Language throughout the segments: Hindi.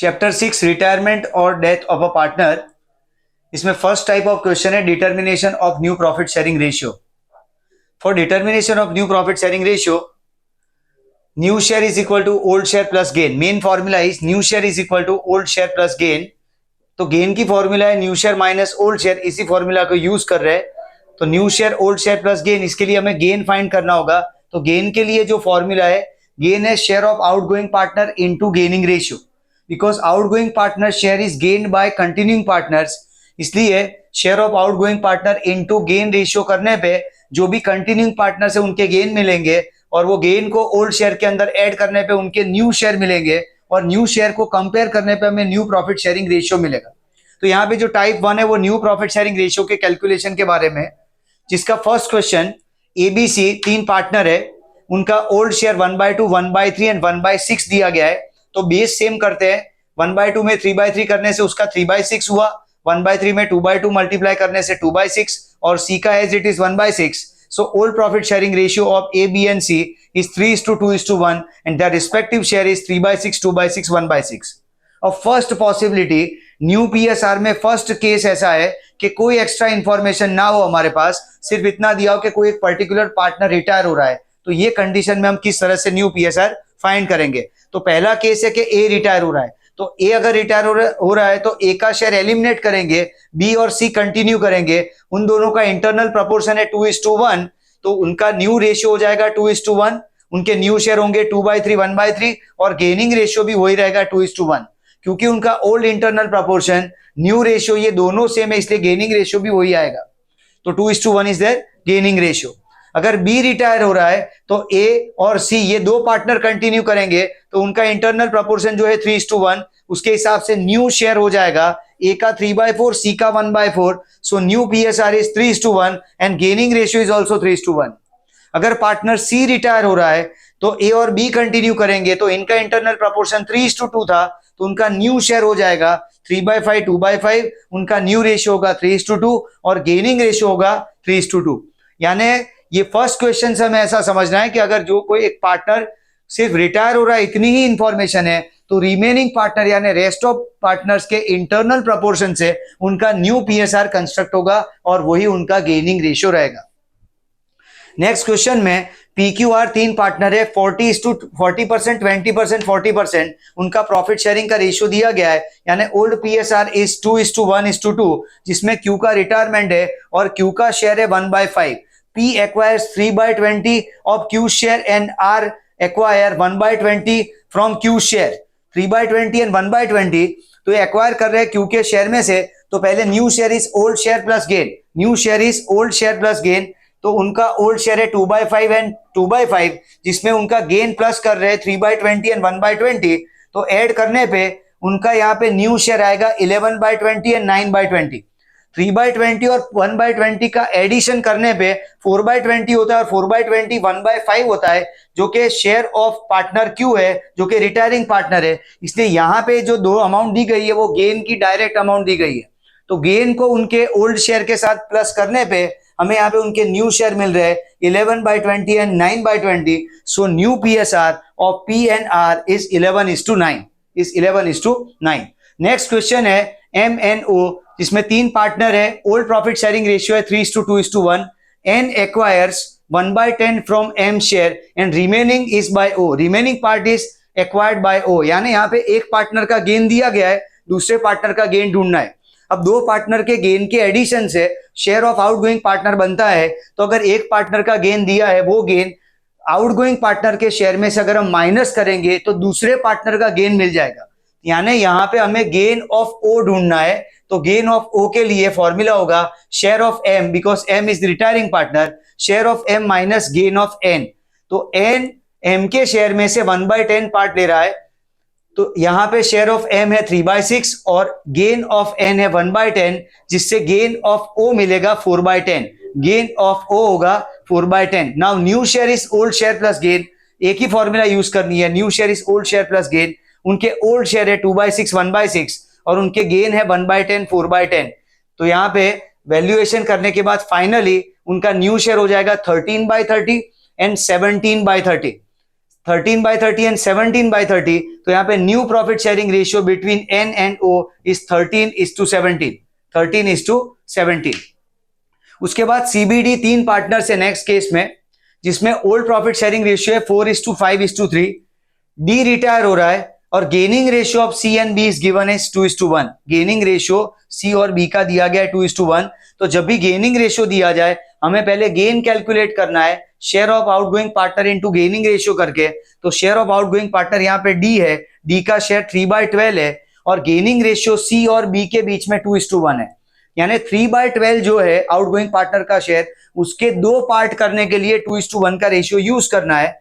चैप्टर 6 रिटायरमेंट और डेथ ऑफ अ पार्टनर। इसमें फर्स्ट टाइप ऑफ क्वेश्चन है determination of new profit sharing ratio. For determination of new profit sharing ratio, new share is equal to old share plus gain. Main formula is new share is equal to old share plus gain. तो गेन की फॉर्मूला है new share minus old share, इसी फॉर्मूला को यूज कर रहे हैं। तो new share old share plus gain, इसके लिए हमें गेन फाइंड करना होगा। तो गेन के लिए जो फॉर्मूला है, गेन है share of outgoing partner into gaining ratio, because outgoing partner share is gained by continuing partners. इसलिए share of outgoing partner into gain ratio करने पे जो भी कंटिन्यूइंग पार्टनर से उनके गेन मिलेंगे और वो गेन को ओल्ड शेयर के अंदर ऐड करने पे उनके न्यू शेयर मिलेंगे और न्यू शेयर को कंपेयर करने पे हमें न्यू प्रॉफिट शेयरिंग रेशियो मिलेगा। तो यहाँ पे जो टाइप 1 है वो न्यू प्रॉफिट शेयरिंग रेशियो के कैलकुलेशन के बारे में, जिसका फर्स्ट क्वेश्चन एबीसी 3 पार्टनर है, उनका ओल्ड शेयर 1/2, 1/3 एंड 1/6 दिया गया है। तो बेस सेम करते हैं। 1/2 में 3/3 करने से उसका 3/6 हुआ, 1/3 में 2/2 मल्टीप्लाई करने से 2/6 और सी का as it is 1/6। So old profit sharing ratio of A, B and C is 3:2:1 and their respective share is 3/6, 2/6, 1/6. और फर्स्ट पॉसिबिलिटी न्यू पीएसआर में फर्स्ट केस ऐसा है कि कोई एक्स्ट्रा इंफॉर्मेशन ना हो हमारे पास, सिर्फ इतना दिया हो कि कोई एक पर्टिकुलर पार्टनर रिटायर हो रहा है। तो ये कंडीशन में हम किस तरह से न्यू पीएसआर फाइंड करेंगे। तो पहला केस है कि ए रिटायर हो रहा है, तो ए अगर रिटायर हो रहा है तो ए का शेयर एलिमिनेट करेंगे, बी और सी कंटिन्यू करेंगे। उन दोनों का इंटरनल प्रपोर्शन है 2:1, तो उनका न्यू रेशियो हो जाएगा 2:1। उनके न्यू शेयर होंगे 2/3, 1/3 और गेनिंग रेशियो भी वही रहेगा 2:1, क्योंकि उनका old internal proportion new ratio ये दोनों सेम है, इसलिए गेनिंग रेशियो भी वही आएगा। तो 2:1 इज देयर गेनिंग रेशियो। अगर बी रिटायर हो रहा है तो ए और सी ये दो पार्टनर कंटिन्यू करेंगे, तो उनका इंटरनल प्रपोर्शन जो है 3:1, उसके हिसाब से न्यू शेयर हो जाएगा ए का 3/4, सी का 1/4। सो new PSR is 3:1 and gaining ratio is also 3:1। अगर पार्टनर सी रिटायर हो रहा है तो ए और बी कंटिन्यू करेंगे, तो इनका इंटरनल प्रपोर्शन 3:2 था, तो उनका न्यू शेयर हो जाएगा 3/5, 2/5। उनका न्यू रेशियो होगा 3:2 और गेनिंग रेशियो होगा 3:2। यानी ये फर्स्ट क्वेश्चन से हमें ऐसा समझना है कि अगर जो कोई एक पार्टनर सिर्फ रिटायर हो रहा है, इतनी ही इंफॉर्मेशन है, तो रिमेनिंग पार्टनर यानी रेस्ट ऑफ पार्टनर्स के इंटरनल प्रपोर्शन से उनका न्यू पीएसआर कंस्ट्रक्ट होगा और वही उनका गेनिंग रेशियो रहेगा। नेक्स्ट क्वेश्चन में पीक्यूआर 3 पार्टनर है, 40:40%, 20%, 40%। उनका प्रॉफिट शेयरिंग का रेशियो दिया गया है, यानी ओल्ड पीएसआर इज 2:1:2, जिसमें क्यू का रिटायरमेंट है और क्यू का शेयर है 1/5। P acquires 3/20 of Q share and R acquire 1/20 from Q share। 3/20 and 1/20 तो ये एक्वायर कर रहे हैं Q के शेयर में से। तो पहले new share is old share plus gain, new share is old share plus gain. तो उनका ओल्ड शेयर है 2/5 एंड 2/5, जिसमें उनका गेन प्लस कर रहे हैं 3/20 एंड 1/20। तो ऐड करने पे उनका यहाँ पे न्यू शेयर आएगा 11/20 एंड 9/20। 3/20 और 1/20 का एडिशन करने पे 4/20 होता है और 4/20 1/5 होता है, जो कि शेयर ऑफ पार्टनर क्यू है, जो कि रिटायरिंग पार्टनर है। इसलिए यहाँ पे जो दो अमाउंट दी गई है वो गेन की डायरेक्ट अमाउंट दी गई है। तो गेन को उनके ओल्ड शेयर के साथ प्लस करने पे हमें यहाँ पे उनके न्यू शेयर मिल रहे हैं 11/20 and 9/20। So new PSR of P and R is 11:9। Next question है MNO, जिसमें 3 पार्टनर है, ओल्ड प्रॉफिट शेयरिंग रेशियो है 3:2:1। N acquires 1/10 from M share and remaining is by O। Remaining part is acquired by O, यानी यहाँ पे एक पार्टनर का गेन दिया गया है, दूसरे पार्टनर का गेन ढूंढना है। अब दो पार्टनर के गेन के एडिशन से शेयर ऑफ आउटगोइंग पार्टनर बनता है। तो अगर एक पार्टनर का गेन दिया है, वो गेन आउटगोइंग पार्टनर के शेयर में से अगर हम माइनस करेंगे तो दूसरे पार्टनर का गेन मिल जाएगा। यानी यहाँ पे हमें गेन ऑफ O ढूंढना है। तो गेन ऑफ O के लिए फॉर्मूला होगा share of M, because M is retiring partner, share of M minus gain of N। तो N M के शेयर में से 1/10 पार्ट ले रहा है, तो यहाँ पे शेयर ऑफ M है 3/6 और गेन ऑफ N है 1/10, जिससे गेन ऑफ O मिलेगा 4/10। गेन ऑफ O होगा 4/10। Now new share is old share plus gain, एक ही फॉर्मूला यूज करनी है, new share is old share plus gain. उनके ओल्ड शेयर है 2/6, 1/6 और उनके गेन है 1/10, 4/10। तो यहाँ पे वैल्यूएशन करने के बाद फाइनली उनका न्यू शेयर हो जाएगा 13/30 एंड 17/30। 13/30 एंड 17/30, तो यहाँ पे new profit sharing ratio between N and O is 13:17, 13:17। उसके बाद सीबीडी 3 पार्टनर से नेक्स्ट केस में, जिसमें ओल्ड प्रॉफिट शेयरिंग रेशियो है 4:5:3, डी रिटायर हो रहा है और gaining ratio of C and B is given is 2:1। Gaining ratio C और बी का दिया गया है 2:1। तो जब भी गेनिंग रेशियो दिया जाए, हमें पहले गेन कैलकुलेट करना है share of outgoing partner into gaining ratio करके। तो शेयर ऑफ आउटगोइंग पार्टनर यहाँ पे डी है, डी का शेयर 3/12 है और गेनिंग रेशियो सी और बी के बीच में 2:1 है। यानी 3/12 जो है आउटगोइंग पार्टनर का शेयर, उसके दो पार्ट करने के लिए 2:1 का रेशियो यूज करना है।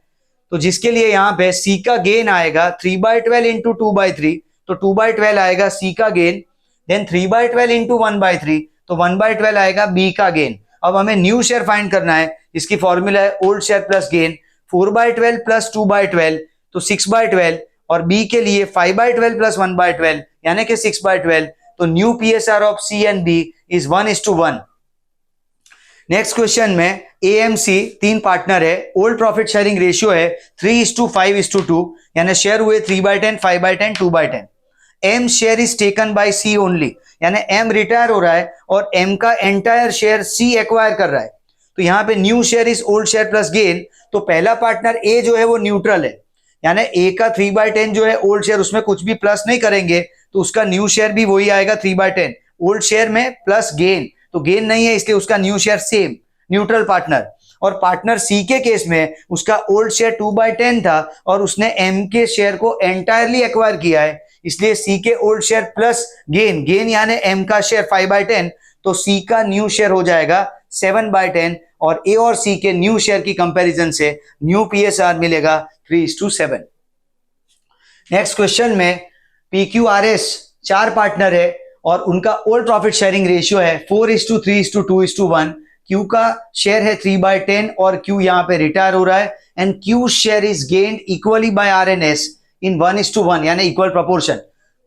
तो जिसके लिए यहां पे सी का गेन आएगा 3/12 इंटू 2/3, तो 2/12 आएगा सी का गेन। देन 3/12 इंटू 1/3, तो 1/12 आएगा बी का गेन। अब हमें न्यू शेयर फाइंड करना है, इसकी फॉर्मूला है old share plus gain, 4/12 plus 2/12 तो 6/12, और बी के लिए 5/12 प्लस 1/12 यानी कि 6/12। तो new PSR of C and B is 1:1। Next question में एएमसी 3 पार्टनर है, ओल्ड प्रॉफिट शेयरिंग रेशियो है 3:5:2, यानी शेयर हुए 3/10, 5/10, 2/10। M share is taken by C only, यानी एम रिटायर हो रहा है और एम का एंटायर शेयर सी एक्वायर कर रहा है। तो यहाँ पे new share is old share plus gain. तो पहला पार्टनर ए जो है वो न्यूट्रल है, यानी ए का 3/10 जो है ओल्ड शेयर, उसमें कुछ भी प्लस नहीं करेंगे तो उसका न्यू शेयर भी वही आएगा 3/10। ओल्ड शेयर में प्लस गेन, तो गेन नहीं है इसलिए उसका new share same, neutral partner. और पार्टनर सी के केस में उसका ओल्ड शेयर 2/10 था और उसने एम के शेयर को एंटायरली एक्वायर किया है, इसलिए सी के old share plus gain, gain यानी एम का शेयर 5/10, तो सी का न्यू शेयर हो जाएगा 7/10। और ए और सी के न्यू शेयर की कंपैरिजन से न्यू पीएसआर मिलेगा 3:7। नेक्स्ट क्वेश्चन में पीक्यूआरएस 4 पार्टनर है और उनका ओल्ड प्रॉफिट शेयरिंग रेशियो है 4:3:2:1। क्यू का शेयर है 3/10 और क्यू यहां पे रिटायर हो रहा है, and Q share is gained equally by R and S in 1:1 यानी इक्वल प्रोपोर्शन।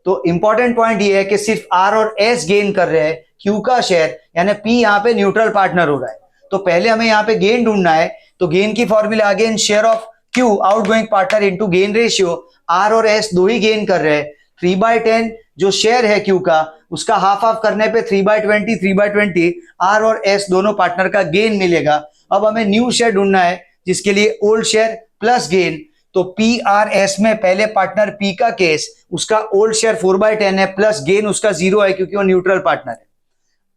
तो इंपॉर्टेंट पॉइंट ये है कि सिर्फ आर और एस गेन कर रहे हैं, क्यू का शेयर यानी पी यहां पे न्यूट्रल पार्टनर हो रहा है। तो पहले हमें यहां पे गेन ढूंढना है, तो गेन की formula again share of Q outgoing partner into gain ratio. R और एस दो ही गेन कर रहे हैं, 3/10 जो शेयर है क्यू का उसका हाफ हाफ करने पे 3/20, 3/20 आर और एस दोनों पार्टनर का गेन मिलेगा। अब हमें न्यू शेयर ढूंढना है जिसके लिए ओल्ड शेयर प्लस गेन। तो पी आर एस में पहले पार्टनर पी का केस, उसका ओल्ड शेयर 4/10 है प्लस गेन उसका 0 है क्योंकि वो न्यूट्रल पार्टनर है।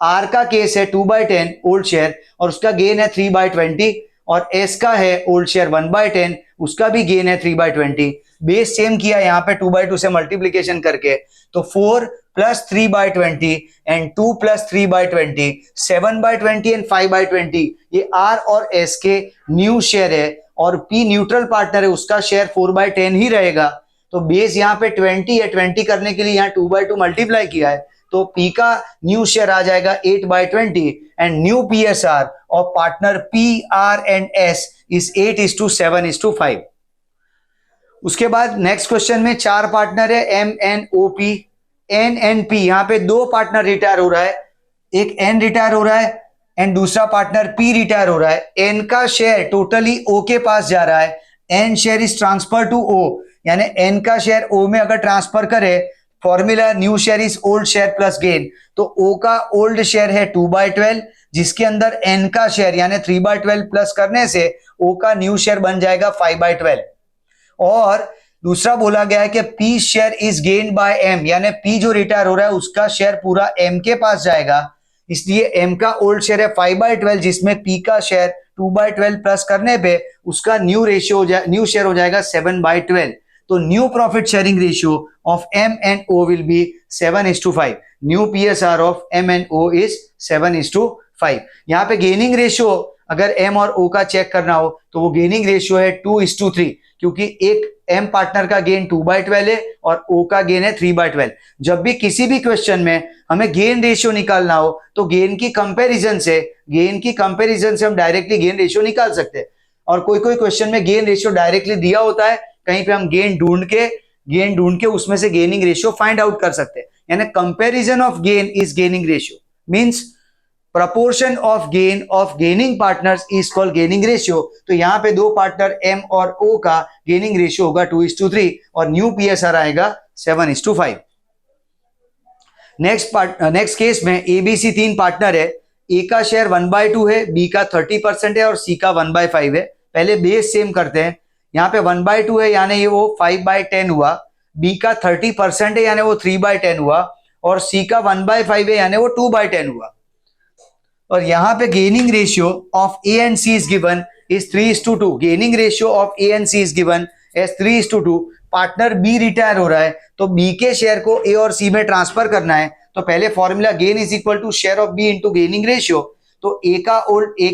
आर का केस है 2/10 ओल्ड शेयर और उसका गेन है 3/20, और एस का है ओल्ड शेयर 1/10, उसका भी गेन है 3/20। बेस सेम किया यहाँ पे 2/2 से मल्टीप्लीकेशन करके, तो 4 प्लस 3/20 एंड 2 प्लस 3/20, 7/20 एंड 5/20 ये आर और एस के न्यू शेयर है, और पी न्यूट्रल पार्टनर है उसका शेयर 4/10 ही रहेगा। तो बेस यहाँ पे 20 है, 20 करने के लिए यहाँ 2/2 मल्टीप्लाई किया है, तो पी का न्यू शेयर आ जाएगा 8/20 and new PSR of partner P R and S is 8:7:5। उसके बाद नेक्स्ट क्वेश्चन में 4 पार्टनर है M N O P, N N P, यहां पे 2 पार्टनर रिटायर हो रहा है, एक एन रिटायर हो रहा है एंड दूसरा पार्टनर पी रिटायर हो रहा है। एन का शेयर टोटली ओ के पास जा रहा है, N share is transfer to O, यानी एन का शेयर ओ में अगर ट्रांसफर करे, formula new share is old share plus gain. तो ओ का ओल्ड शेयर है 2/12 जिसके अंदर एन का शेयर यानी 3/12 प्लस करने से ओ का न्यू शेयर बन जाएगा 5/12। और दूसरा बोला गया है कि P share is gained by M, यानी पी जो रिटायर हो रहा है उसका शेयर पूरा एम के पास जाएगा, इसलिए एम का ओल्ड शेयर है 5/12 जिसमें पी का शेयर 2/12 प्लस करने पे उसका न्यू शेयर हो जाएगा 7/12। तो new profit sharing ratio of M and O will be 7:5। New PSR of M and O is 7:5। यहाँ पे गेनिंग रेशियो अगर एम और ओ का चेक करना हो तो वो गेनिंग रेशियो है 2:3, क्योंकि एक एम पार्टनर का गेन 2/12 है और ओ का गेन है 3/12। जब भी किसी भी क्वेश्चन में हमें गेन रेशियो निकालना हो तो गेन की कंपैरिजन से हम डायरेक्टली गेन रेशियो निकाल सकते हैं, और कोई कोई क्वेश्चन में गेन रेशियो डायरेक्टली दिया होता है, कहीं पे हम गेन ढूंढ के उसमें से गेनिंग रेशियो फाइंड आउट कर सकते हैं। यानी comparison of gain is gaining ratio, means proportion of gaining partners is called gaining ratio. तो यहाँ पे दो पार्टनर एम और ओ का गेनिंग रेशियो होगा 2:3 और न्यू पीएसआर आएगा 7:5। नेक्स्ट केस में एबीसी 3 पार्टनर है, ए का शेयर 1/2 है, बी का 30% है और सी का 1/5 है। पहले बेस सेम करते हैं। यहाँ पे 1/2 है यानी ये वो 5/10 हुआ, बी का 30% है यानी वो 3/10 हुआ और सी का 1/5 है यानी वो 2/10 हुआ। और यहाँ पे gaining ratio of A and C is given is 3:2। Gaining ratio of A and C is given as 3:2। Partner B retire हो रहा है तो बी के शेयर को ए और सी में ट्रांसफर करना है। तो पहले formula gain is equal to share of B into gaining ratio. तो ए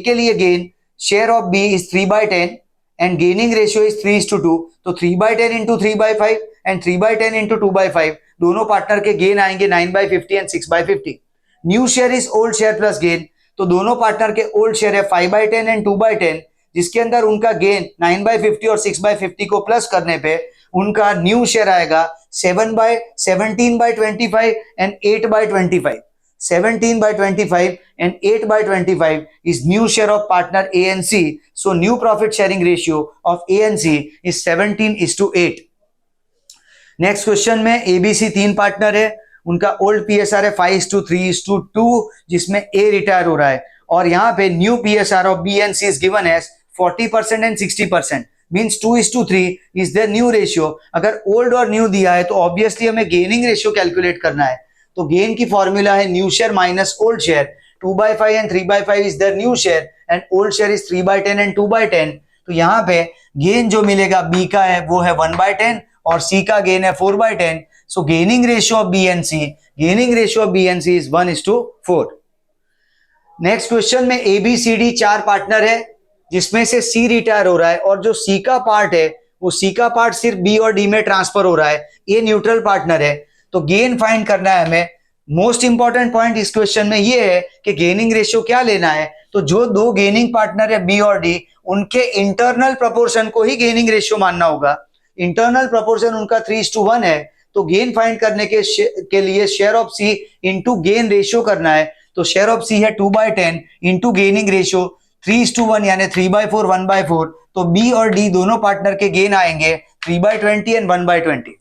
के लिए gain share of B is 3/10 and gaining ratio is 3:2। तो 3/10 इंटू 3/5 एंड 3/10 इंटू 2/5 दोनों पार्टनर के गेन आएंगे 9/50 and 6/50। New share is old share plus gain. तो दोनों पार्टनर के ओल्ड शेयर है 5/10 एंड 2/10, जिसके अंदर उनका गेन 9/50 और 6/50 को प्लस करने पे उनका न्यू शेयर आएगा 17/25 and 8/25। 17/25 and 8/25 is new share of partner A and C. So new profit sharing ratio of A and C is 17:8. Next question में एबीसी 3 पार्टनर है, उनका ओल्ड पीएसआर है 5:3:2, जिसमें ए रिटायर हो रहा है और यहाँ पे new PSR of B and C is given as 40% and 60%, means 2:3 is the new ratio. अगर ओल्ड और न्यू दिया है तो ऑब्वियसली हमें गेनिंग रेशियो कैलकुलेट करना है। तो गेन की फॉर्मूला है new share minus old share. 2/5 and 3/5 is the new share and old share is 3/10 and 2/10। तो यहाँ पे गेन जो मिलेगा बी का है वो है 1/10 और सी का गेन है 4/10। So gaining ratio of B and C is 1:4। Next question में एबीसीडी 4 पार्टनर है, जिसमें से सी रिटायर हो रहा है और जो सी का पार्ट है वो सी का पार्ट सिर्फ बी और डी में ट्रांसफर हो रहा है। ये न्यूट्रल पार्टनर है तो गेन फाइंड करना है हमें। मोस्ट इंपॉर्टेंट पॉइंट इस क्वेश्चन में ये है कि गेनिंग रेशियो क्या लेना है। तो जो दो गेनिंग पार्टनर है बी और डी, उनके इंटरनल प्रोपोर्शन को ही गेनिंग रेशियो मानना होगा। इंटरनल प्रोपोर्शन उनका 3:1 है तो गेन फाइंड करने के लिए share of C into gain ratio करना है। तो शेयर ऑफ सी है 2/10 इंटू गेनिंग रेशियो 3:1 यानी 3/4 1/4। तो बी और डी दोनों पार्टनर के गेन आएंगे 3/20 एंड 1/20।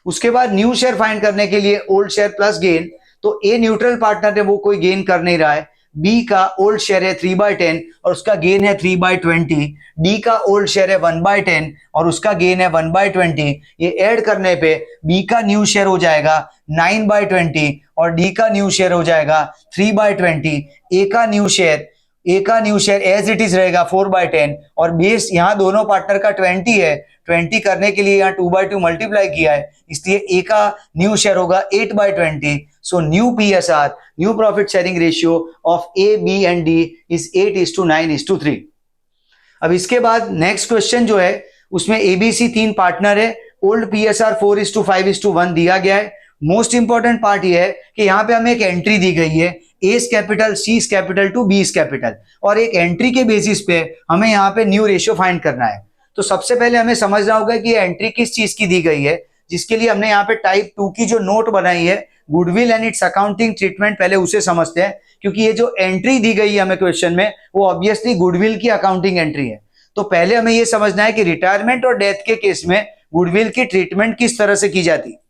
उसके बाद न्यू शेयर फाइंड करने के लिए ओल्ड शेयर प्लस गेन। तो ए न्यूट्रल पार्टनर है वो कोई गेन कर नहीं रहा है। बी का ओल्ड शेयर है 3/10 और उसका गेन है 3/20। डी का ओल्ड शेयर है 1/10 और उसका गेन है 1/20। ये ऐड करने पे बी का न्यू शेयर हो जाएगा 9/20 और डी का न्यू शेयर हो जाएगा 3/20। ए का new share as it is रहेगा 4/10 और बेस यहाँ दोनों पार्टनर का 20 है। 20 करने के लिए यहाँ 2/2 मल्टीप्लाई किया है, इसलिए ए का न्यू शेयर होगा 8/20। So new PSR, new profit sharing ratio of A B and D is 8:9:3। अब इसके बाद नेक्स्ट क्वेश्चन जो है उसमें एबीसी 3 पार्टनर है, ओल्ड पीएसआर 4:5:1 दिया गया है। मोस्ट इंपॉर्टेंट पार्ट ये है कि यहाँ पे हमें एक एंट्री दी गई है S capital C capital to B capital, और एक एंट्री के बेसिस पे हमें यहाँ पे न्यू रेशियो फाइंड करना है। तो सबसे पहले हमें समझना होगा कि ये एंट्री किस चीज की दी गई है, जिसके लिए हमने यहाँ पे टाइप 2 की जो नोट बनाई है goodwill and it's accounting treatment, पहले उसे समझते हैं। क्योंकि ये जो एंट्री दी गई है हमें क्वेश्चन में वो ऑब्वियसली गुडविल की अकाउंटिंग एंट्री है। तो पहले हमें ये समझना है कि रिटायरमेंट और डेथ के केस में गुडविल की ट्रीटमेंट किस तरह से की जाती है।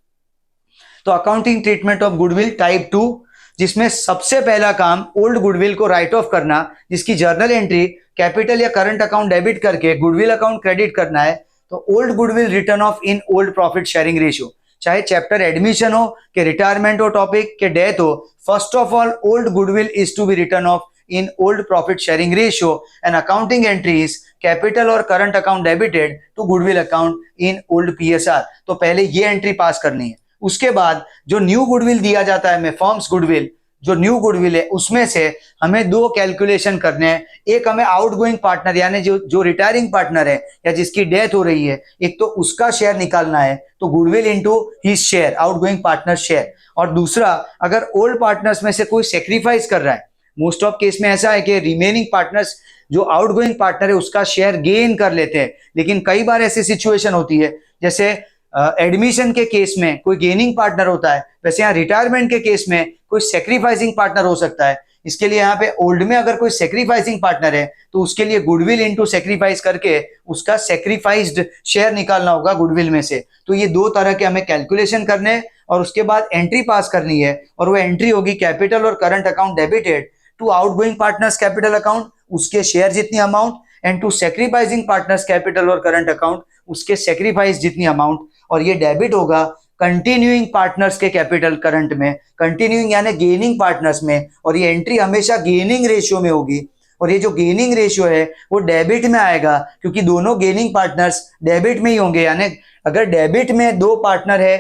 तो accounting treatment of goodwill type 2, जिसमें सबसे पहला काम ओल्ड गुडविल को राइट ऑफ करना, जिसकी जर्नल एंट्री कैपिटल या करंट अकाउंट डेबिट करके गुडविल अकाउंट क्रेडिट करना है। तो old goodwill return of in old profit sharing ratio, चाहे चैप्टर एडमिशन हो कि रिटायरमेंट हो टॉपिक के डेथ हो, first of all old goodwill is to be return of in old profit sharing ratio and accounting entries capital और current account debited to goodwill account in old PSR। तो पहले ये एंट्री पास करनी है। उसके बाद जो न्यू गुडविल दिया जाता है हमें, फर्म्स गुडविल, जो न्यू गुडविल है उसमें से हमें 2 कैलकुलेशन करने हैं। एक हमें आउटगोइंग पार्टनर यानी जो रिटायरिंग पार्टनर है या जिसकी डेथ हो रही है, एक तो उसका शेयर निकालना है, तो goodwill into his share, outgoing partner share. और दूसरा, अगर ओल्ड पार्टनर्स में से कोई सेक्रीफाइस कर रहा है, मोस्ट ऑफ केस में ऐसा है कि रिमेनिंग पार्टनर्स जो आउटगोइंग पार्टनर है उसका शेयर गेन कर लेते हैं, लेकिन कई बार ऐसी सिचुएशन होती है जैसे एडमिशन के केस में कोई गेनिंग पार्टनर होता है, वैसे यहाँ रिटायरमेंट के केस में कोई सेक्रीफाइसिंग पार्टनर हो सकता है। इसके लिए यहाँ पे ओल्ड में अगर कोई सेक्रीफाइसिंग पार्टनर है तो उसके लिए गुडविल इनटू सेक्रीफाइस करके उसका सेक्रीफाइस्ड शेयर निकालना होगा गुडविल में से। तो ये दो तरह के हमें कैलकुलेशन करने हैं और उसके बाद एंट्री पास करनी है, और वो एंट्री होगी कैपिटल और current account debited to outgoing partners capital account उसके शेयर जितनी amount, and to sacrificing partners capital और करंट अकाउंट उसके सेक्रीफाइस जितनी अमाउंट, और ये डेबिट होगा कंटिन्यूइंग पार्टनर्स के कैपिटल करंट में, कंटिन्यूइंग यानी गेनिंग पार्टनर्स में, और ये एंट्री हमेशा गेनिंग रेशियो में होगी। और ये जो गेनिंग रेशियो है वो डेबिट में आएगा क्योंकि दोनों गेनिंग पार्टनर्स डेबिट में ही होंगे, यानी अगर डेबिट में 2 पार्टनर है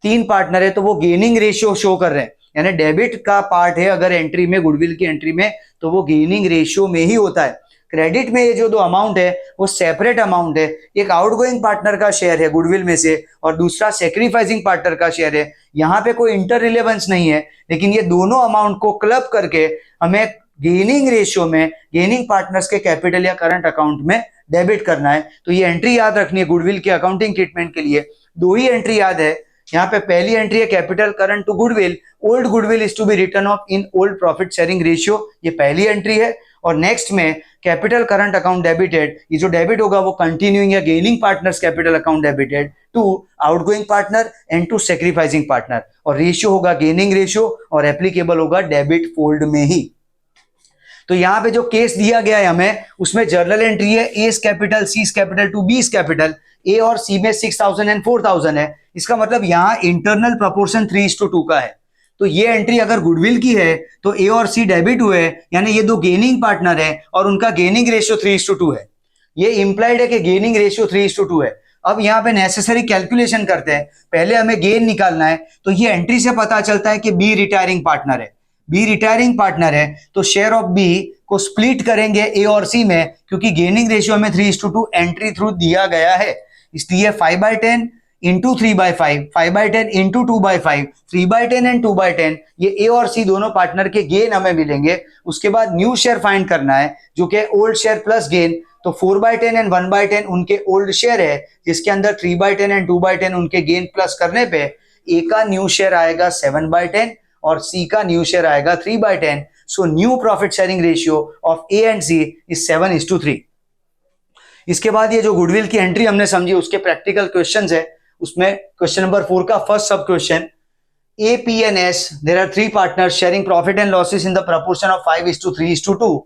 3 पार्टनर है तो वो गेनिंग रेशियो शो कर रहे हैं, यानी डेबिट का पार्ट है अगर एंट्री में गुडविल की एंट्री में तो वो गेनिंग रेशियो में ही होता है। क्रेडिट में ये जो 2 अमाउंट है वो सेपरेट अमाउंट है, एक आउटगोइंग पार्टनर का शेयर है गुडविल में से और दूसरा सेक्रीफाइसिंग पार्टनर का शेयर है। यहाँ पे कोई इंटर रिलेवेंस नहीं है, लेकिन ये दोनों अमाउंट को क्लब करके हमें गेनिंग रेशियो में गेनिंग पार्टनर्स के कैपिटल या करंट अकाउंट में डेबिट करना है। तो ये एंट्री याद रखनी है गुडविल की अकाउंटिंग ट्रीटमेंट के लिए। 2 ही एंट्री याद है यहाँ पे। पहली एंट्री है capital current to goodwill, old goodwill is to be return of in old profit sharing ratio, ये पहली एंट्री है। और नेक्स्ट में कैपिटल करंट अकाउंट डेबिटेड, ये जो डेबिट होगा वो कंटिन्यूइंग या gaining partners capital account debited to outgoing partner and to sacrificing partner, और रेशियो होगा गेनिंग रेशियो और एप्लीकेबल होगा डेबिट फोल्ड में ही। तो यहाँ पे जो केस दिया गया है हमें उसमें जर्नल एंट्री है S capital C capital to B capital, A और सी में 6000 एंड 4000 है। इसका मतलब यहाँ इंटरनल प्रोपोर्शन 3:2 का है। तो ये एंट्री अगर गुडविल की है तो ए और सी डेबिट हुए, यानी ये 2 गेनिंग पार्टनर है और उनका गेनिंग रेशियो 3:2 है। ये इंप्लाइड है कि गेनिंग रेशियो 3:2 है। अब यहाँ पे नेसेसरी कैलकुलेशन करते हैं। पहले हमें गेन निकालना है, तो ये एंट्री से पता चलता है कि बी रिटायरिंग पार्टनर है। बी रिटायरिंग पार्टनर है तो शेयर ऑफ बी को स्प्लिट करेंगे ए और सी में, क्योंकि गेनिंग रेशियो में 3:2 एंट्री थ्रू दिया गया है, इसलिए 5/10 इंटू 3/5, 5/10 इंटू 2/5, 3/10 एंड 2/10, ये ए और सी दोनों पार्टनर के गेन हमें मिलेंगे। उसके बाद न्यू शेयर फाइंड करना है जो कि ओल्ड शेयर प्लस गेन, तो 4/10 एंड 1/10 उनके ओल्ड शेयर है, जिसके अंदर 3/10 एंड 2/10 उनके गेन प्लस करने पे ए का न्यू शेयर आएगा 7/10 और सी का न्यू शेयर आएगा 3/10। So new profit sharing ratio of A and C is 7:3। इसके बाद ये जो गुडविल की एंट्री हमने समझी उसके प्रैक्टिकल क्वेश्चंस है। उसमें क्वेश्चन नंबर 4 का first sub question, A P and S there are 3 partners sharing profit and losses in the proportion of 5:3:2,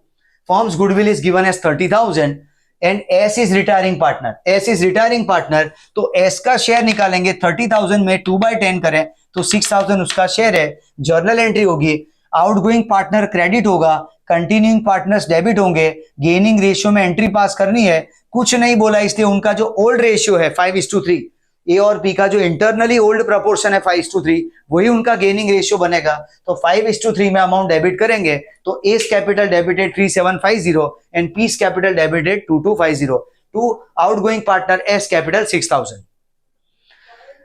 firm's goodwill is given as 30,000 and S is retiring partner. S is retiring partner, तो एस का शेयर निकालेंगे 30,000 में 2/10 करें तो 6,000 उसका शेयर है। जर्नल एंट्री होगी, आउटगोइंग पार्टनर क्रेडिट होगा, कंटिन्यूइंग पार्टनर्स डेबिट होंगे, गेनिंग रेशियो में एंट्री पास करनी है। कुछ नहीं बोला इसलिए उनका जो ओल्ड रेशियो है 5:3, ए और पी का जो इंटरनली ओल्ड प्रपोर्शन है 5:3, वही उनका गेनिंग रेशियो बनेगा। तो 5:3 में अमाउंट डेबिट करेंगे तो S capital debited 3750 and P's capital debited 2250 to outgoing partner S capital 6000।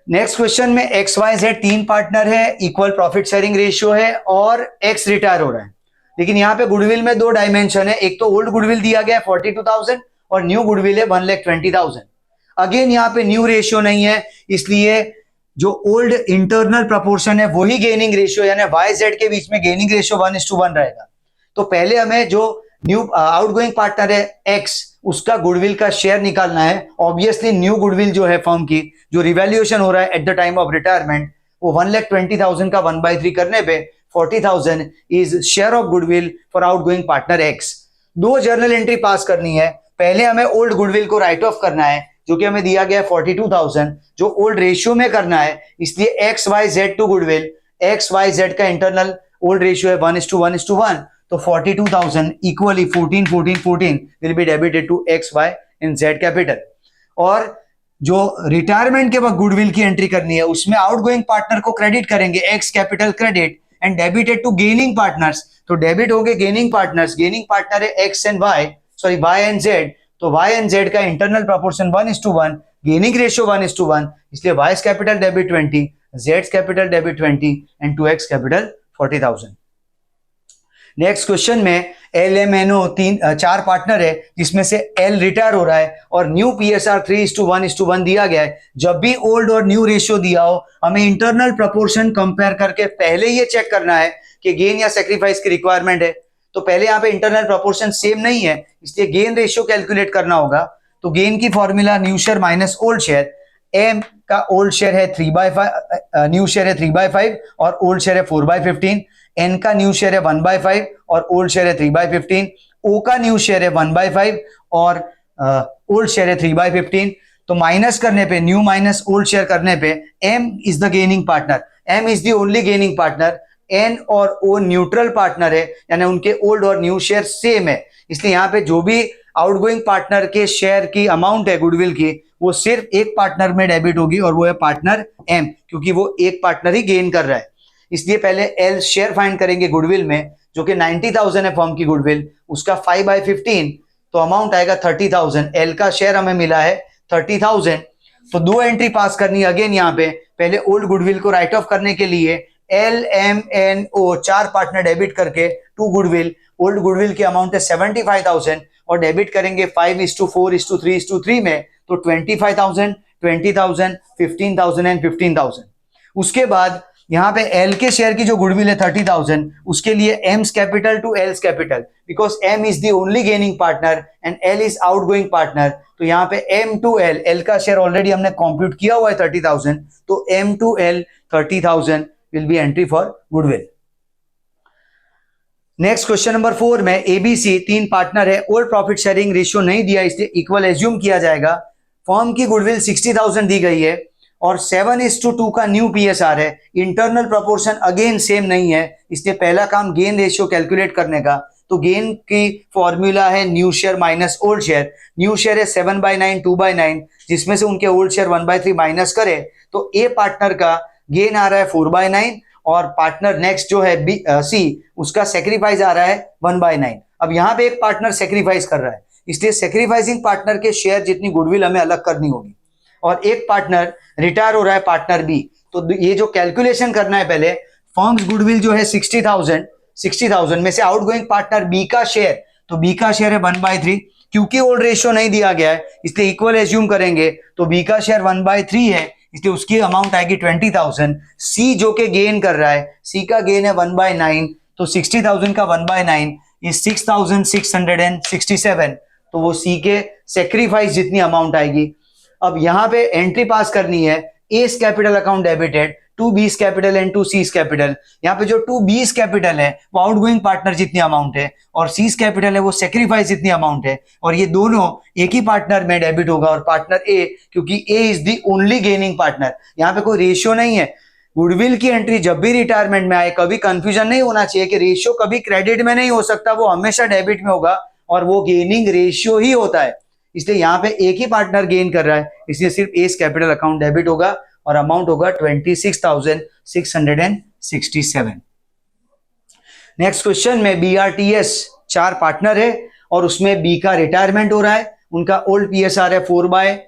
Next question में एक्स वाई जेड 3 पार्टनर है, इक्वल प्रॉफिट शेयरिंग रेशियो है और एक्स रिटायर हो रहा है। लेकिन यहाँ पे गुडविल में 2 डायमेंशन है, एक तो ओल्ड गुडविल दिया गया है 42,000 और न्यू गुडविल है 1,20,000। अगेन यहाँ पे न्यू रेशियो नहीं है, इसलिए जो ओल्ड इंटरनल प्रपोर्शन है वही गेनिंग रेशियो, यानी वाई जेड के बीच में गेनिंग रेशियो 1:1 रहेगा। तो पहले हमें जो न्यू आउटगोइंग पार्टनर है एक्स, उसका गुडविल का शेयर निकालना है। ऑब्वियसली न्यू गुडविल जो है फर्म की जो रिवैल्यूएशन हो रहा है at the time of retirement, वो 1,20,000 का 1/3 करने पे 40,000 is share of goodwill for outgoing partner x. 2 journal entry pass करनी है। पहले हमें ओल्ड गुडविल को राइट ऑफ करना है जो कि हमें दिया गया है 42,000, जो ओल्ड रेशियो में करना है, इसलिए X Y Z to goodwill, X Y Z का इंटरनल ओल्ड रेशियो है 1:1:1, तो 42,000 equally 14 will be debited to X Y and Z capital. और जो रिटायरमेंट के वक्त गुडविल की एंट्री करनी है उसमें आउटगोइंग पार्टनर को क्रेडिट करेंगे X capital credit and debited to gaining partners, तो डेबिट हो गए गेनिंग पार्टनर्स। गेनिंग पार्टनर है X and Y, sorry Y and Z, तो y एंड z का इंटरनल प्रोपोर्शन 1:1, गेनिंग रेशियो 1:1, इसलिए y capital debit 20, z capital debit 20 and 2x capital 40,000। Next question में LMNO 4 पार्टनर है जिसमें से L रिटायर हो रहा है और न्यू PSR 3:1:1 दिया गया है। जब भी ओल्ड और न्यू रेशियो दिया हो हमें इंटरनल प्रोपोर्शन कंपेयर करके पहले ये चेक करना है कि गेन या सेक्रीफाइस की रिक्वायरमेंट है। तो पहले यहाँ पे इंटरनल प्रोपोर्शन सेम नहीं है, इसलिए गेन रेशियो कैलकुलेट करना होगा। तो गेन की formula new share minus old share, M का ओल्ड शेयर है 3/5, न्यू शेयर है 3/5 और ओल्ड शेयर है 4/15, एन का न्यू शेयर है 1/5 और ओल्ड शेयर है 3/15, ओ का न्यू शेयर है 1/5 और ओल्ड शेयर है 3/15। तो माइनस करने पे, न्यू माइनस ओल्ड शेयर करने पे, M is the gaining partner, M is the only gaining partner, N और ओ न्यूट्रल पार्टनर है, यानी उनके ओल्ड और न्यू शेयर सेम है। इसलिए यहाँ पे जो भी आउटगोइंग पार्टनर के शेयर की अमाउंट है गुडविल की, वो सिर्फ एक पार्टनर में डेबिट होगी और वो है पार्टनर एम, क्योंकि वो एक पार्टनर ही गेन कर रहा है। इसलिए पहले एल शेयर फाइंड करेंगे गुडविल में, जो कि 90,000 है फर्म की गुडविल, उसका 5/15 तो अमाउंट आएगा 30,000। एल का शेयर हमें मिला है 30,000। तो दो एंट्री पास करनी है अगेन यहाँ पे। पहले ओल्ड गुडविल को राइट ऑफ करने के लिए एल एम एन ओ चार पार्टनर डेबिट करके टू गुडविल, ओल्ड गुडविल की अमाउंट है 75,000 और डेबिट करेंगे 5:4:3:3 में, तो 25,000, 20,000, 15,000 एंड 15,000। उसके बाद यहाँ पे एल के शेयर की जो गुडविल है 30,000, उसके लिए M's capital to L's capital, because M is the only gaining partner and L is outgoing partner. तो यहाँ पे एम टू एल, एल का शेयर ऑलरेडी हमने कॉम्प्यूट किया हुआ है 30,000, तो M to L 30,000 will be entry for goodwill. Next question number 4 में एबीसी तीन पार्टनर है, ओल्ड प्रॉफिट शेयरिंग रेशियो नहीं दिया, इसलिए इक्वल एज्यूम किया जाएगा। फर्म की गुडविल 60,000 दी गई है और 7:2 का न्यू पीएसआर है। इंटरनल प्रोपोर्शन अगेन सेम नहीं है, इसलिए पहला काम गेन रेशियो कैलकुलेट करने का। तो गेन की फॉर्मूला है new share minus old share. New share है 7/9, 2/9, जिसमें से उनके ओल्ड शेयर 1/3 माइनस करे तो ए पार्टनर का गेन आ रहा है 4/9 और पार्टनर नेक्स्ट जो है सी, उसका सेक्रीफाइस आ रहा है 1/9। अब यहाँ पे एक पार्टनर सेक्रीफाइस कर रहा है, इसलिए सेक्रीफाइसिंग पार्टनर के शेयर जितनी गुडविल हमें अलग करनी होगी। और एक पार्टनर रिटायर हो रहा है, पार्टनर बी। तो ये जो कैलकुलेशन करना है, पहले फर्म्स गुडविल जो है 60,000 में से आउटगोइंग पार्टनर बी का शेयर, तो बी का शेयर है 1/3। क्योंकि ओल्ड रेशियो नहीं दिया गया है इसलिए इक्वल एज्यूम करेंगे, तो बी का शेयर 1/3 है, इसलिए उसकी अमाउंट आएगी 20,000। सी जो के गेन कर रहा है, सी का गेन है 1/9, तो 60,000 का 1/9 इज 6,667, तो वो सी के सेक्रीफाइस जितनी अमाउंट आएगी। अब यहाँ पे एंट्री पास करनी है, S capital account debited to B's capital and to C's capital. यहाँ पे जो टू बीस कैपिटल है वो आउटगोइंग पार्टनर जितनी अमाउंट है और सीज कैपिटल है वो सेक्रीफाइस जितनी अमाउंट है, और ये दोनों एक ही पार्टनर में डेबिट होगा और पार्टनर ए, क्योंकि A is the only gaining partner. यहाँ पे कोई रेशियो नहीं है। गुडविल की एंट्री जब भी रिटायरमेंट में आए, कभी कंफ्यूजन नहीं होना चाहिए कि रेशियो कभी क्रेडिट में नहीं हो सकता, वो हमेशा डेबिट में होगा और वो गेनिंग रेशियो ही होता है। इसलिए यहाँ पे एक ही पार्टनर गेन कर रहा है, इसलिए सिर्फ एस कैपिटल अकाउंट डेबिट होगा और अमाउंट होगा 26,667। नेक्स्ट क्वेश्चन में बीआरटीएस चार पार्टनर है और उसमें बी का रिटायरमेंट हो रहा है। उनका ओल्ड पीएसआर है 4/10,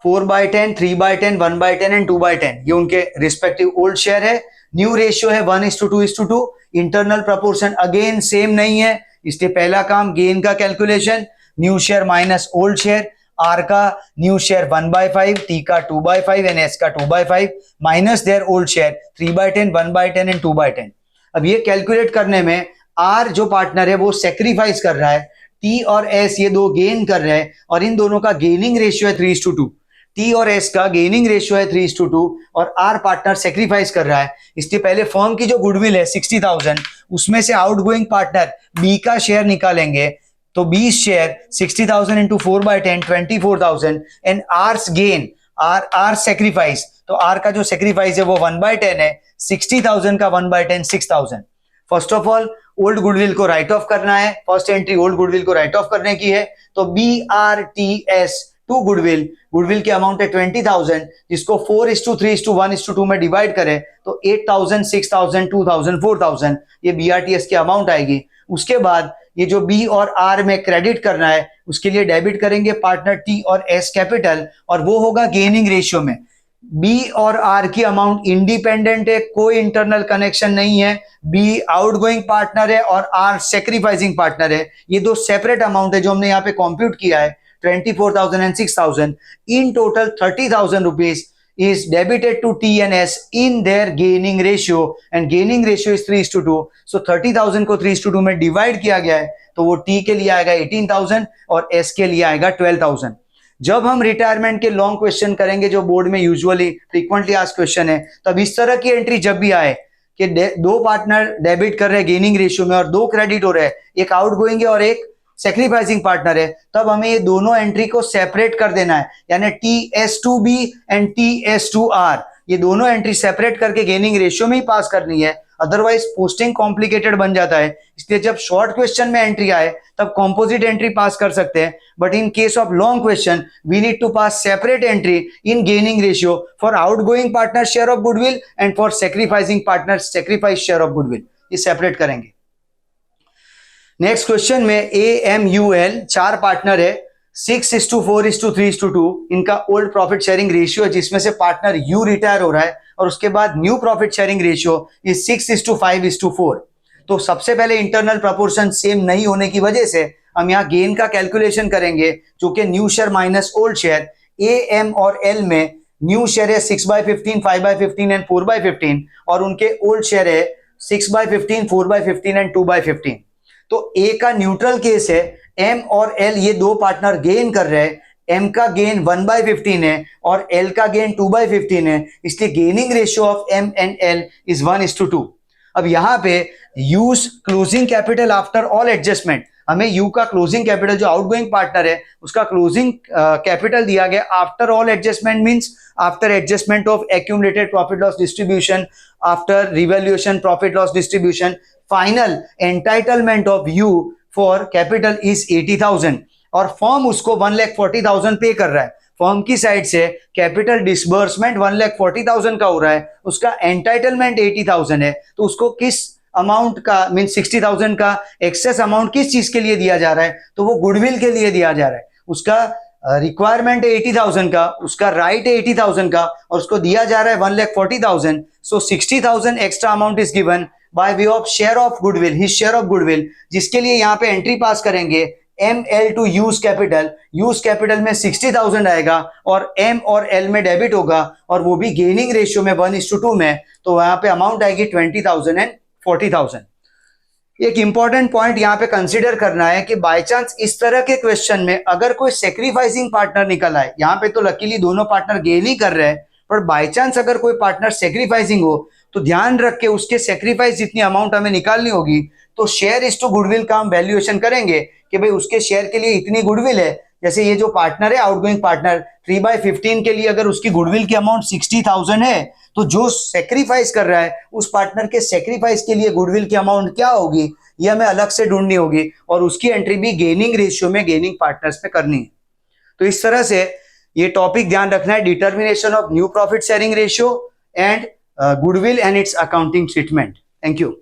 3/10, 1/10 एंड 2/10, ये उनके रिस्पेक्टिव ओल्ड शेयर है। न्यू रेशियो है 1:2:2। इंटरनल प्रोपोर्शन अगेन सेम नहीं है, इसलिए पहला काम गेन का calculation, new share minus old share. R का न्यू शेयर 1/5, टी का 2/5 एंड एस का 2/5 माइनस देयर ओल्ड शेयर 3/10, 1/10 एंड 2/10। अब ये कैलकुलेट करने में आर जो पार्टनर है वो सेक्रीफाइस कर रहा है, टी और एस ये दो गेन कर रहे हैं और इन दोनों का गेनिंग रेशियो है 3:2। टी और एस का गेनिंग रेशियो है 3:2 और आर पार्टनर सेक्रीफाइस कर रहा है। इसलिए पहले फर्म की जो गुडविल है 60,000, उसमें से आउटगोइंग पार्टनर बी का शेयर निकालेंगे, तो 20 share 60,000 into 4/10 24,000 and R's gain, R sacrifice, तो आर का जो सेक्रीफाइस है वो 1/10 है, 60,000 का 1/10 6,000। First of all old goodwill को राइट ऑफ करना है, फर्स्ट एंट्री ओल्ड गुडविल को राइट ऑफ करने की है, तो BRTS टू गुडविल, गुडविल की अमाउंट है 20,000, जिसको 4:3:1:2 में डिवाइड करें तो 8,000, 6,000, 2,000, 4,000 ये BRTS की अमाउंट आएगी। उसके बाद ये जो बी और आर में क्रेडिट करना है उसके लिए डेबिट करेंगे पार्टनर टी और एस कैपिटल, और वो होगा गेनिंग रेशियो में। बी और आर की अमाउंट इंडिपेंडेंट है, कोई इंटरनल कनेक्शन नहीं है। बी आउटगोइंग पार्टनर है और आर सेक्रीफाइसिंग पार्टनर है। ये दो सेपरेट अमाउंट है जो हमने यहाँ पे कंप्यूट किया है, 24,000 and 6,000, in total 30,000 rupees is debited to T and S in their gaining ratio and gaining ratio is 3:2. So 30,000 को 3:2 में डिवाइड किया गया है तो वो T के लिए आएगा 18,000 और S के लिए आएगा 12,000. जब हम रिटायरमेंट के लॉन्ग क्वेश्चन करेंगे जो बोर्ड में यूजुअली फ्रीक्वेंटली आस्क्ड क्वेश्चन है, तब इस तरह की एंट्री जब भी आए कि दो पार्टनर डेबिट कर रहे हैं गेनिंग रेशियो में और दो क्रेडिट हो रहे हैं, एक आउटगोइंग है और एक सेक्रीफाइसिंग पार्टनर है, तब हमें ये दोनों एंट्री को सेपरेट कर देना है, यानी TS2B एंड TS2R ये दोनों एंट्री सेपरेट करके गेनिंग रेशियो में ही पास करनी है, अदरवाइज पोस्टिंग कॉम्प्लिकेटेड बन जाता है. इसलिए जब शॉर्ट क्वेश्चन में एंट्री आए तब कॉम्पोजिट एंट्री पास कर सकते हैं, but in case of long question we need to pass separate entry in gaining ratio for outgoing partner share of goodwill and for sacrificing partner sacrifice share of goodwill, ये सेपरेट करेंगे. नेक्स्ट क्वेश्चन में AMUL चार पार्टनर है, 6:4:3:2 इनका ओल्ड प्रॉफिट शेयरिंग रेशियो है, जिसमें से पार्टनर U रिटायर हो रहा है और उसके बाद new profit sharing ratio is 6:5:4. तो सबसे पहले इंटरनल प्रोपोर्शन सेम नहीं होने की वजह से हम यहाँ गेन का कैलकुलेशन करेंगे, जो कि new share minus old share. AM और L में न्यू शेयर है 6/15, 5/15 एंड 4/15 और उनके ओल्ड शेयर है 6/15, 4/15 एंड 2/15. तो A का न्यूट्रल केस है, M और L ये दो पार्टनर गेन कर रहे हैं, M का गेन 1/15 है और L का गेन 2/15 है, इसलिए gaining ratio of M and L is 1:2. अब यहां पे use closing capital after all adjustment, हमें U का क्लोजिंग कैपिटल जो आउटगोइंग पार्टनर है उसका क्लोजिंग कैपिटल दिया गया after all adjustment, means after adjustment of accumulated profit loss distribution, after revaluation profit loss distribution, final entitlement of U for capital is 80,000 और फर्म उसको 1,40,000 पे कर रहा है. फर्म की साइड से कैपिटल डिसबर्समेंट 1,40,000 का हो रहा है, उसका एंटाइटलमेंट 80,000 है, तो उसको किस अमाउंट का मीन 60,000 का एक्सेस अमाउंट किस चीज के लिए दिया जा रहा है, तो वो गुडविल के लिए दिया जा रहा है. उसका रिक्वायरमेंट है 80,000 का, उसका राइट है 80,000 का और उसको दिया जा रहा है 1,40,000. So 60,000 extra amount is given by way of share of goodwill, his share of goodwill, जिसके लिए यहाँ पे एंट्री पास करेंगे ML to U's capital. U's capital में 60,000 आएगा और M और L में डेबिट होगा और वो भी गेनिंग रेशियो में 1:2 में, तो वहां पे अमाउंट आएगी 20,000 एंड 40,000. एक इंपॉर्टेंट पॉइंट यहाँ पे कंसीडर करना है कि बाय चांस इस तरह के क्वेश्चन में अगर कोई सेक्रीफाइसिंग पार्टनर निकल आए, यहाँ पे तो लकीली दोनों पार्टनर गेन ही कर रहे हैं, पर बाय चांस अगर कोई पार्टनर सेक्रीफाइसिंग हो तो ध्यान रख के उसके सेक्रीफाइस जितनी अमाउंट हमें निकालनी होगी, तो शेयर इज टू गुडविल का हम वैल्यूएशन करेंगे कि भाई उसके शेयर के लिए इतनी गुडविल है. जैसे ये जो पार्टनर है आउटगोइंग पार्टनर 3/15 के लिए अगर उसकी गुडविल की अमाउंट 60,000 है, तो जो सेक्रीफाइस कर रहा है उस पार्टनर के सेक्रीफाइस के लिए गुडविल की अमाउंट क्या होगी ये हमें अलग से ढूंढनी होगी और उसकी एंट्री भी गेनिंग रेशियो में गेनिंग पार्टनर्स में करनी है. तो इस तरह से ये टॉपिक ध्यान रखना है, determination of new profit sharing ratio and goodwill and it's accounting treatment. Thank you.